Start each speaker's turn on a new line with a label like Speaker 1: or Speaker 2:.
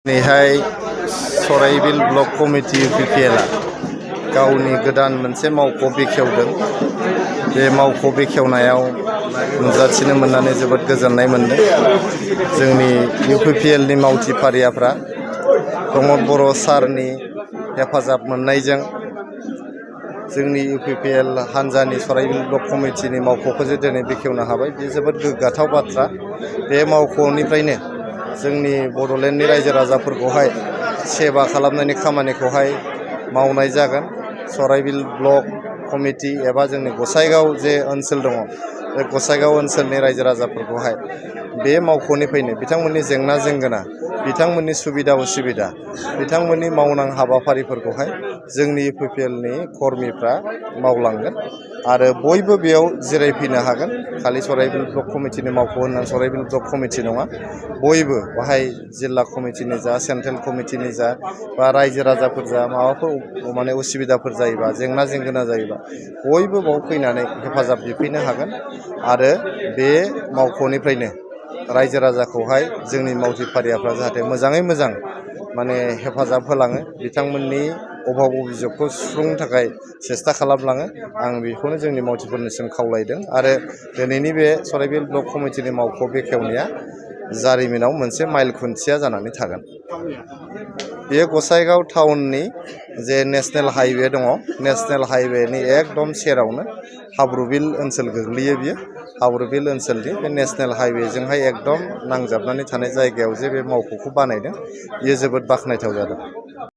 Speaker 1: दिनैहाय सराइबिल block committee UPPL गावनि गोदान मोनसे मावख' बेखेवदों। बे मावख' बेखेवनायाव नुजाथिनो मोननानै जोबोद गोजोननाय मोनदों। जोंनि UPPL नि मावथि फारियाफ्रा प्रमद बर' सारनि हेफाजाब मोननायजों जोंनि UPPL हान्जानि सराइबिल ब्लक कमिटिनि मावख'खौ जे दिनै बेखेवनो हाबाय, बे जोबोद गोग्गाथाव बाथ्रा। बे मावख'निफ्रायनो जोंनि बड'लेण्डनि रायजो राजाफोरखौहाय सेवा खालामनायनि खामानिखौहाय मावनाय जागोन। सराइबिल ब्लक कमिटि एबा जोंनि गसाइगाव जे ओनसोल दङ, बे गसाइगाव ओनसोलनि रायजो राजाफोरखौहाय बे मावख'निफ्रायनो बिथांमोननि जेंना जेंगोना, बिथांमोननि सुबिदा उसुबिदा, बिथांमोननि मावनां हाबाफारिफोरखौहाय जोंनि UPPL नि कर्मिफ्रा मावलांगोन आरो बयबो बेयाव जिरायफैनो हागोन। खालि सराइबिल ब्लक कमिटिनि मावख' होननानै सराइबिल ब्लक कमिटि नङा, बयबो बाहाय जिल्ला कमिटिनि जा, सेन्ट्रेल कमिटिनि जा, बा रायजो राजाफोर जा माबाफोर उसुबिदाफोर जायोबा, जेंना जेंगोना जायोबा बयबो बाव फैनानै हेफाजाब बिफैनो हागोन आरो बे मावख'निफ्रायनो रायजो राजाखौहाय जोंनि मावथि फारियाफ्रा जाहाथे मोजाङै मोजां हेफाजाब होलाङो, बिथांमोननि अभाब अभिजगखौ सुफुंनो थाखाय सेस्था खालामलाङो। आं बेखौनो जोंनि मावथिफोरनिसिम खावलायदों आरो दिनैनि बे सराइबिल ब्लक कमिटिनि मावख' बेखेवनाया जारिमिनाव मोनसे माइल खुन्थिया जानानै थागोन। बेयो गसाइगाव टाउननि जे नेसनेल हाइवे दङ, नेसनेल हाइवेनि एकदम सेरावनो हाब्रुबिल ओनसोल गोग्लैयो। बियो हाब्रुबिल ओनसोलनि बे नेसनेल हाइवेजोंहाय एकदम नांजाबनानै थानाय जायगायाव जे बे मावख'खौ बानायदों, बियो जोबोद बाख्नायथाव जादों।